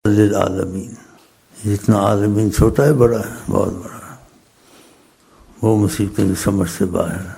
للعالمین، جتنا عالمین چھوٹا ہے بڑا ہے، بہت بڑا ہے، وہ مصیبتیں کی سمجھ سے باہر ہے،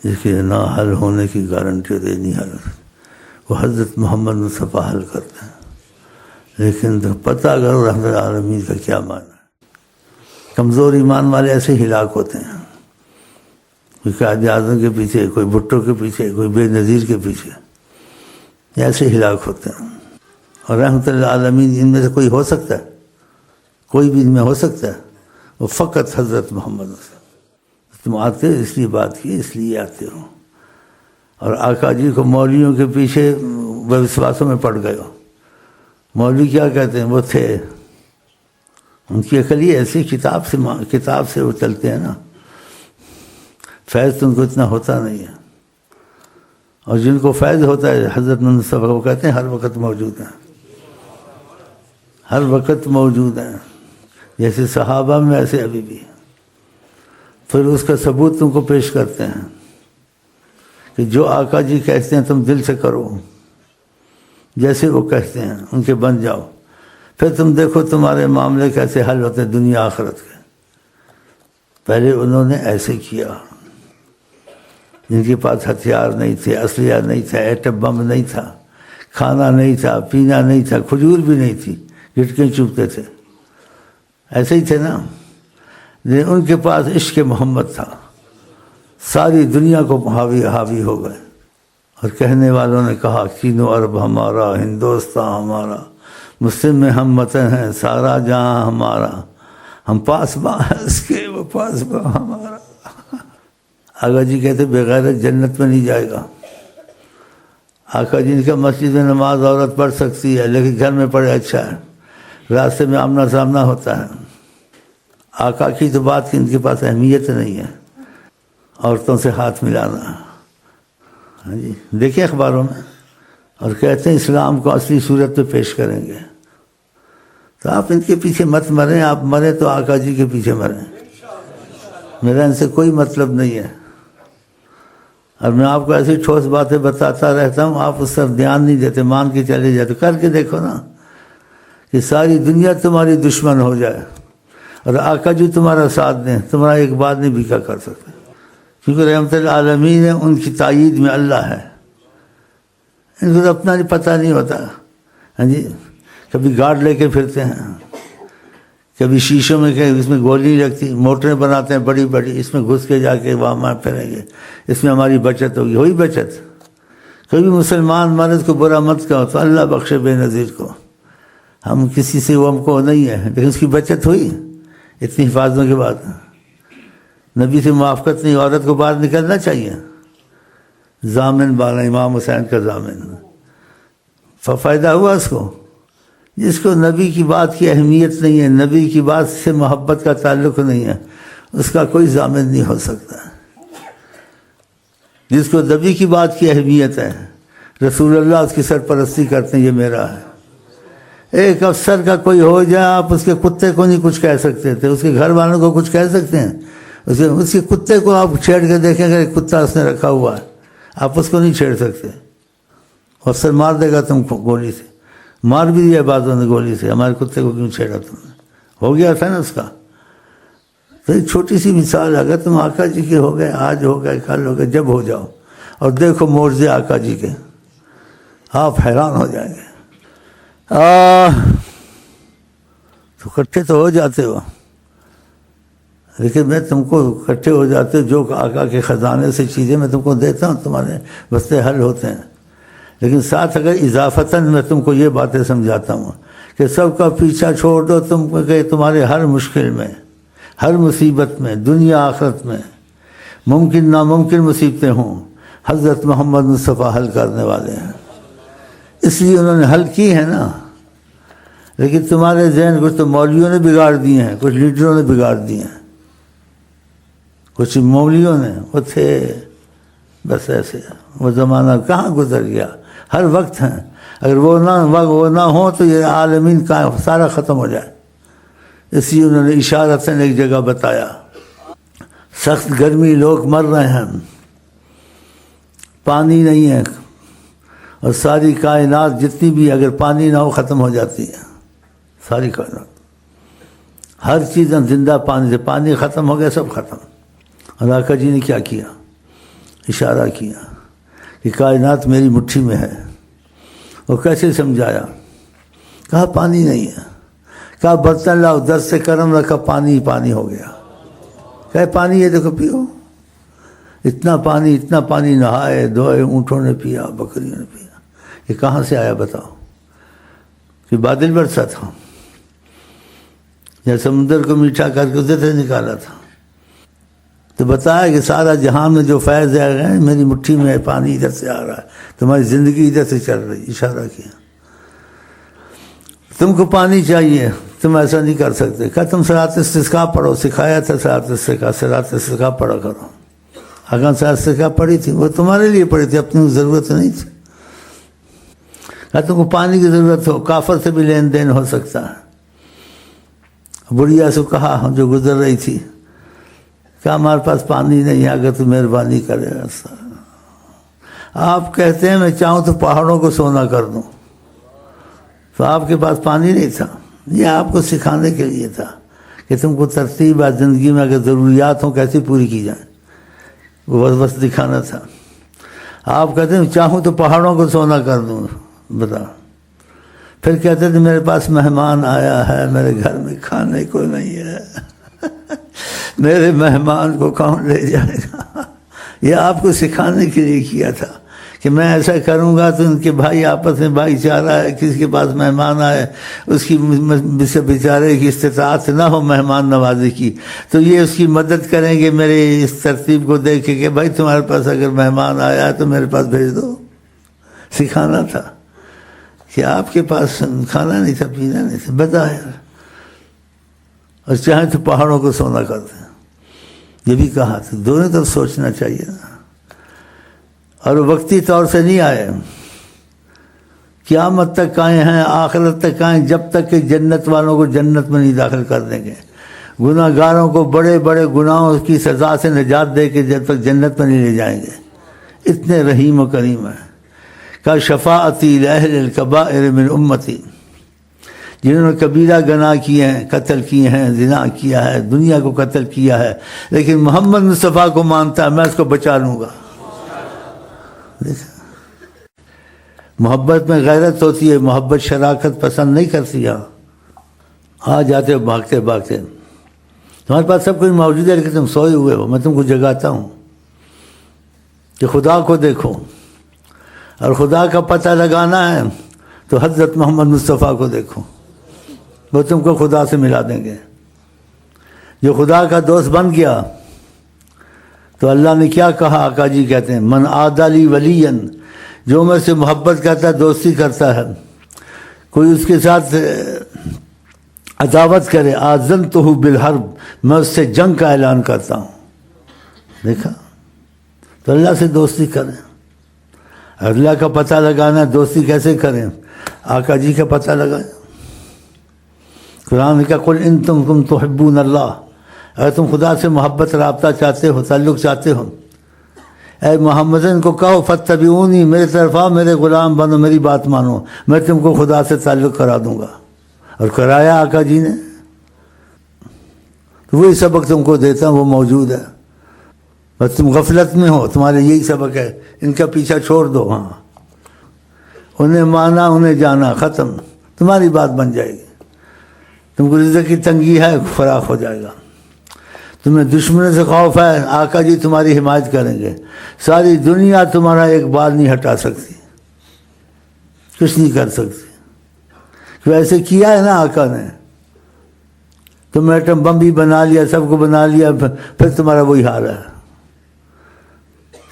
جس کے نہ حل ہونے کی گارنٹی ہوتی نہیں حل ہوتی، وہ حضرت محمد مصطفیٰ حل کرتے ہیں۔ لیکن پتہ اگر رحمت العالمین کا کیا معنی ہے۔ کمزور ایمان والے ایسے ہلاک ہوتے ہیں، کوئی قائد اعظم کے پیچھے، کوئی بھٹو کے پیچھے، کوئی بے نظیر کے پیچھے، ایسے ہلاک ہوتے ہیں۔ اور رحمت العالمین ان میں سے کوئی ہو سکتا ہے؟ کوئی بھی ان میں ہو سکتا ہے؟ وہ فقط حضرت محمد۔ تم آتے ہو اس لیے بات کی، اس لیے آتے ہو، اور آقا جی کو مولویوں کے پیچھے وسواسوں میں پڑ گئے ہو۔ مولوی کیا کہتے ہیں؟ وہ تھے، ان کی عقل ہی ایسی، کتاب سے وہ چلتے ہیں نا، فیض تو ان کو اتنا ہوتا نہیں ہے، اور جن کو فیض ہوتا ہے حضرت مصطفیٰ وہ کہتے ہیں ہر وقت موجود ہیں، ہر وقت موجود ہیں، جیسے صحابہ میں ایسے ابھی بھی۔ پھر اس کا ثبوت تم کو پیش کرتے ہیں کہ جو آقا جی کہتے ہیں تم دل سے کرو، جیسے وہ کہتے ہیں ان کے بن جاؤ، پھر تم دیکھو تمہارے معاملے کیسے حل ہوتے ہیں دنیا آخرت کے۔ پہلے انہوں نے ایسے کیا، جن کے پاس ہتھیار نہیں تھے، اسلحہ نہیں تھا، ایٹم بم نہیں تھا، کھانا نہیں تھا، پینا نہیں تھا، کھجور بھی نہیں تھی، گٹکیں چوبتے تھے، ایسے ہی تھے نا۔ لیکن ان کے پاس عشق محمد تھا، ساری دنیا کو حاوی ہو گئے، اور کہنے والوں نے کہا چین و عرب ہمارا، ہندوستان ہمارا، مسلم میں ہم وطن ہیں، سارا جہاں ہمارا، ہم پاسباں ہیں اس کے، وہ پاسباں ہمارا۔ آقا جی کہتے بغیرت جنت میں نہیں جائے گا۔ آقا جی نے کہا مسجد میں نماز عورت پڑھ سکتی ہے، لیکن گھر میں پڑھے اچھا ہے، راستے میں آمنا سامنا ہوتا ہے۔ آقا کی تو بات کی ان کے پاس اہمیت نہیں ہے، عورتوں سے ہاتھ ملانا۔ ہاں جی، دیکھیں اخباروں میں، اور کہتے ہیں اسلام کو اصلی صورت پہ پیش کریں گے۔ تو آپ ان کے پیچھے مت مریں، آپ مریں تو آقا جی کے پیچھے مریں، میرا ان سے کوئی مطلب نہیں ہے۔ اور میں آپ کو ایسی ٹھوس باتیں بتاتا رہتا ہوں، آپ اس طرف دھیان نہیں دیتے، مان کے چلے جاتے۔ کر کے دیکھو نا کہ ساری دنیا تمہاری دشمن ہو جائے اور آقا جی تمہارا ساتھ دیں، تمہارا ایک بات نہیں بھی کیا کر سکتے، کیونکہ رحمت العالمین ہے، ان کی تائید میں اللہ ہے۔ ان کو اپنا پتہ نہیں ہوتا۔ ہاں جی، کبھی گارڈ لے کے پھرتے ہیں، کبھی شیشوں میں کہ اس میں گولی رکھتی، موٹریں بناتے ہیں بڑی بڑی، اس میں گھس کے جا کے وہاں پھریں گے، اس میں ہماری بچت ہوگی۔ ہوئی بچت؟ کبھی مسلمان مرد کو برا مت کہو تو اللہ بخشے بے نظیر کو، ہم کسی سے وہ ہم کو نہیں ہے، لیکن اس کی بچت ہوئی اتنی حفاظتوں کے بعد۔ نبی سے موافقت نہیں، عورت کو باہر نکلنا چاہیے، ضامن بالا امام حسین کا ضامن، فائدہ ہوا اس کو۔ جس کو نبی کی بات کی اہمیت نہیں ہے، نبی کی بات سے محبت کا تعلق نہیں ہے، اس کا کوئی ضامن نہیں ہو سکتا۔ جس کو نبی کی بات کی اہمیت ہے، رسول اللہ اس کی سرپرستی کرتے ہیں، یہ میرا ہے۔ ایک افسر کا کوئی ہو جائے، آپ اس کے کتے کو نہیں کچھ کہہ سکتے تھے، اس کے گھر والوں کو کچھ کہہ سکتے ہیں؟ اس کے کتے کو آپ چھیڑ کے دیکھیں گے، کتا اس نے رکھا ہوا ہے، آپ اس کو نہیں چھیڑ سکتے، افسر مار دے گا تم کو گولی سے، مار بھی دیا بعضوں نے گولی سے، ہمارے کتے کو کیوں چھیڑا تم نے؟ ہو گیا تھا نا اس کا۔ تو ایک چھوٹی سی مثال، اگر تم آقا جی کے ہو گئے، آج ہو گئے، کل ہو گئے، جب ہو جاؤ اور دیکھو معجزے آقا جی کے، آپ حیران ہو جائیں گے۔ تو اکٹھے تو ہو جاتے ہو، لیکن میں تم کو اکٹھے ہو جاتے ہو، جو آقا کے خزانے سے چیزیں میں تم کو دیتا ہوں، تمہارے مسئلے حل ہوتے ہیں۔ لیکن ساتھ اگر اضافتاً میں تم کو یہ باتیں سمجھاتا ہوں کہ سب کا پیچھا چھوڑ دو، تم کہ تمہارے ہر مشکل میں، ہر مصیبت میں، دنیا آخرت میں ممکن ناممکن مصیبتیں ہوں، حضرت محمد مصطفیٰ حل کرنے والے ہیں۔ اس لیے انہوں نے حل کی ہے نا۔ لیکن تمہارے ذہن کچھ تو مولویوں نے بگاڑ دیے ہیں، کچھ لیڈروں نے بگاڑ دیے ہیں، کچھ مولویوں نے، وہ تھے بس ایسے، وہ زمانہ کہاں گزر گیا، ہر وقت ہیں، اگر وہ نہ ہوں تو یہ عالمین کا سارا ختم ہو جائے۔ اس لیے انہوں نے اشارتاً ایک جگہ بتایا، سخت گرمی، لوگ مر رہے ہیں، پانی نہیں ہے، اور ساری کائنات جتنی بھی اگر پانی نہ ہو ختم ہو جاتی ہے۔ ساری کائنات، ہر چیز زندہ پانی سے، پانی ختم ہو گیا سب ختم۔ اور آقا جی نے کیا کیا؟ اشارہ کیا کہ کائنات میری مٹھی میں ہے۔ وہ کیسے سمجھایا؟ کہا پانی نہیں ہے، کہا برتن لاؤ، 10 سے کرم رکھا، پانی پانی ہو گیا۔ کہا پانی یہ دیکھو پیو، اتنا پانی نہائے دھوئے، اونٹوں نے پیا، بکریوں نے پیا۔ یہ کہاں سے آیا بتاؤ؟ کہ بادل برسا تھا یا سمندر کو میٹھا کر کے ادھر سے نکالا تھا؟ تو بتایا کہ سارا جہان میں جو فیض ہے میری مٹھی میں ہے، پانی ادھر سے آ رہا ہے، تمہاری زندگی ادھر سے چل رہی۔ اشارہ کیا تم کو پانی چاہیے، تم ایسا نہیں کر سکتے۔ کہا تم صلاۃ استسقاء پڑھو، سکھایا تھا صلاۃ استسقاء پڑھا کرو۔ اگر صلاۃ استسقاء پڑھی تھی وہ تمہارے لیے پڑھی تھی، اپنی ضرورت نہیں تھی۔ کہا تم کو پانی کی ضرورت ہو، کافر سے بھی لین دین ہو سکتا ہے۔ بڑھیا سے کہا جو گزر رہی تھی، کہا ہمارے پاس پانی نہیں ہے، اگر تو مہربانی کرے۔ آپ کہتے ہیں میں چاہوں تو پہاڑوں کو سونا کر دوں، تو آپ کے پاس پانی نہیں تھا۔ یہ آپ کو سکھانے کے لیے تھا کہ تم کو ترتیب ہے زندگی میں، اگر ضروریات ہوں کیسے پوری کی جائیں، وہ بس دکھانا تھا۔ آپ کہتے ہیں چاہوں تو پہاڑوں کو سونا کر دوں، بتا۔ پھر کہتے تھے میرے پاس مہمان آیا ہے، میرے گھر میں کھانے کو نہیں ہے، میرے مہمان کو کون لے جائے گا؟ یہ آپ کو سکھانے کے لیے کیا تھا کہ میں ایسا کروں گا تو ان کے بھائی آپس میں بھائی چارہ ہے، کسی کے پاس مہمان آئے اس کی بیچارے کی استطاعت نہ ہو مہمان نوازی کی، تو یہ اس کی مدد کریں گے میرے اس ترتیب کو دیکھ کے کہ بھائی تمہارے پاس اگر مہمان آیا ہے تو میرے پاس بھیج دو۔ سکھانا تھا کہ آپ کے پاس کھانا نہیں تھا، پینا نہیں تھا، بظاہر، اور چاہیں تو پہاڑوں کو سونا کر دیں۔ یہ بھی کہا تھا، دونوں طرف سوچنا چاہیے نا۔ اور وقتی طور سے نہیں آئے، قیامت تک آئے ہیں، آخرت تک آئے، جب تک کہ جنت والوں کو جنت میں نہیں داخل کر دیں گے، گناہ گاروں کو بڑے بڑے گناہوں کی سزا سے نجات دے کے جب تک جنت میں نہیں لے جائیں گے۔ اتنے رحیم و کریم ہیں۔ کہ شفاعتی لأہل الکبائر من امتی، جنہوں نے کبیرہ گناہ کیے ہیں، قتل کیے ہیں، زنا کیا ہے، دنیا کو قتل کیا ہے، لیکن محمد مصطفیٰ کو مانتا ہے، میں اس کو بچا لوں گا۔ محبت میں غیرت ہوتی ہے، محبت شراکت پسند نہیں کرتی۔ آ جاتے ہو بھاگتے بھاگتے، تمہارے پاس سب کچھ موجود ہے لیکن تم سوئے ہوئے ہو، میں تم کو جگاتا ہوں کہ خدا کو دیکھو، اور خدا کا پتہ لگانا ہے تو حضرت محمد مصطفیٰ کو دیکھو، وہ تم کو خدا سے ملا دیں گے۔ جو خدا کا دوست بن گیا تو اللہ نے کیا کہا؟ آقا جی کہتے ہیں من عادی لی ولیًا، جو میں سے محبت کرتا ہے، دوستی کرتا ہے، کوئی اس کے ساتھ عداوت کرے، آذنتہ بالحرب، میں اس سے جنگ کا اعلان کرتا ہوں۔ دیکھا؟ تو اللہ سے دوستی کریں۔ اللہ کا پتہ لگانا، دوستی کیسے کریں؟ آقا جی کا پتہ لگائیں۔ قرآن کا قل ان تم تحبون اللہ، اگر تم خدا سے محبت رابطہ چاہتے ہو، تعلق چاہتے ہو، اے محمد ان کو کہو فاتبعونی، میرے طرف آؤ، میرے غلام بنو، میری بات مانو، میں تم کو خدا سے تعلق کرا دوں گا۔ اور کرایا آقا جی نے۔ تو وہی سبق تم کو دیتا ہوں، وہ موجود ہے، بس تم غفلت میں ہو، تمہارے یہی سبق ہے، ان کا پیچھا چھوڑ دو۔ ہاں، انہیں مانا، انہیں جانا، ختم، تمہاری بات بن جائے گی۔ تم کو رزق کی تنگی ہے، فراخ ہو جائے گا۔ تمہیں دشمنوں سے خوف ہے، آقا جی تمہاری حمایت کریں گے۔ ساری دنیا تمہارا ایک بال نہیں ہٹا سکتی، کچھ نہیں کر سکتی۔ ویسے کیا ہے نا آقا نے، تم ایٹم بم بھی بنا لیا، سب کو بنا لیا، پھر تمہارا وہی حال ہے۔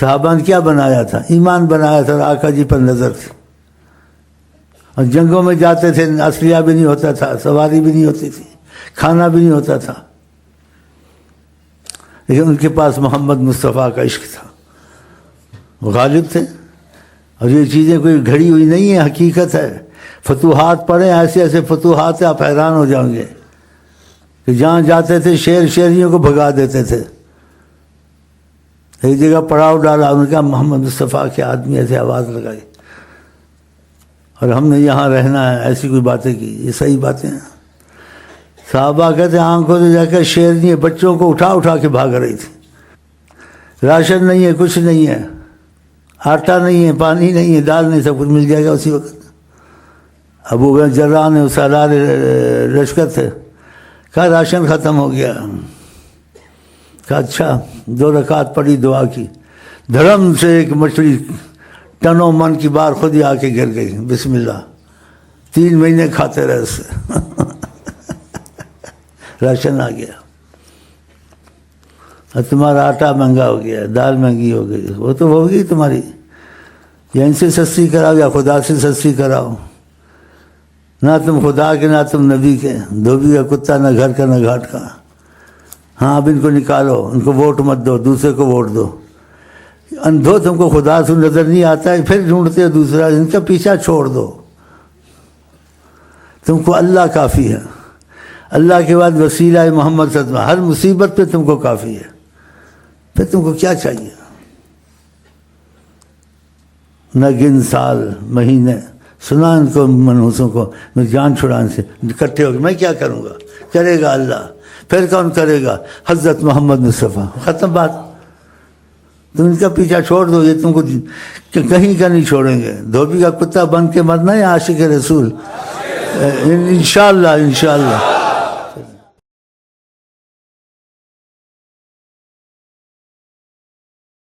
صحابہ نے کیا بنایا تھا؟ ایمان بنایا تھا، آقا جی پر نظر تھی، اور جنگوں میں جاتے تھے، اسلحہ بھی نہیں ہوتا تھا، سواری بھی نہیں ہوتی تھی، کھانا بھی نہیں ہوتا تھا، لیکن ان کے پاس محمد مصطفیٰ کا عشق تھا، وہ غالب تھے۔ اور یہ چیزیں کوئی گھڑی ہوئی نہیں ہے، حقیقت ہے۔ فتوحات پڑھیں، ایسے ایسے فتوحات آپ حیران ہو جائیں گے کہ جہاں جاتے تھے شیر شیریوں کو بھگا دیتے تھے۔ ایک جگہ پڑاؤ ڈالا، ان کا محمد مصطفیٰ کے آدمی ایسے آواز لگائی، اور ہم نے یہاں رہنا ہے، ایسی کوئی باتیں کی، یہ صحیح باتیں ہیں۔ صحابہ کہتے ہیں آنکھوں سے جا کر شیرنی بچوں کو اٹھا اٹھا کے بھاگ رہی تھی. راشن نہیں ہے، کچھ نہیں ہے، آٹا نہیں ہے، پانی نہیں ہے، دال نہیں، سب کچھ مل جائے گا اسی وقت. ابو بکر جراح نے سالار لشکر تھے، کہا راشن ختم ہو گیا. کہا اچھا. 2 رکعت پڑھی، دعا کی، دھڑم سے ایک مچھلی ٹنوں من کی بار خود ہی آ کے گر گئی. بسم اللہ. 3 مہینے کھاتے رہے اس سے راشن آ گیا. اور تمہارا آٹا مہنگا ہو گیا، دال مہنگی ہو گئی، وہ تو ہوگی تمہاری، یا ان سے سستی کراؤ یا خدا سے سستی کراؤ. نہ تم خدا کے نہ تم نبی کے، دھوبی کا کتا، نہ گھر کا نہ گھاٹ کا. ہاں اب ان کو نکالو، ان کو ووٹ مت دو، دوسرے کو ووٹ دو. اندھو تم کو خدا سے نظر نہیں آتا ہے، پھر ڈھونڈتے ہو دوسرا، ان کا پیچھا چھوڑ دو. تم کو اللہ کافی ہے، اللہ کے بعد وسیلہ محمد صلی اللہ علیہ وسلم ہر مصیبت پہ تم کو کافی ہے. پھر تم کو کیا چاہیے؟ نہ گن سال مہینے، سنا ان کو منحوسوں کو میں جان چھڑانے سے اکٹھے ہو گئے. میں کیا کروں گا؟ کرے گا اللہ. پھر کون کرے گا؟ حضرت محمد مصطفیٰ. ختم بات. تم ان کا پیچھا چھوڑ دو، یہ تم کو کہیں کا نہیں چھوڑیں گے. دھوبی کا کتا بن کے مرنا ہے عاشق رسول. انشاءاللہ انشاءاللہ.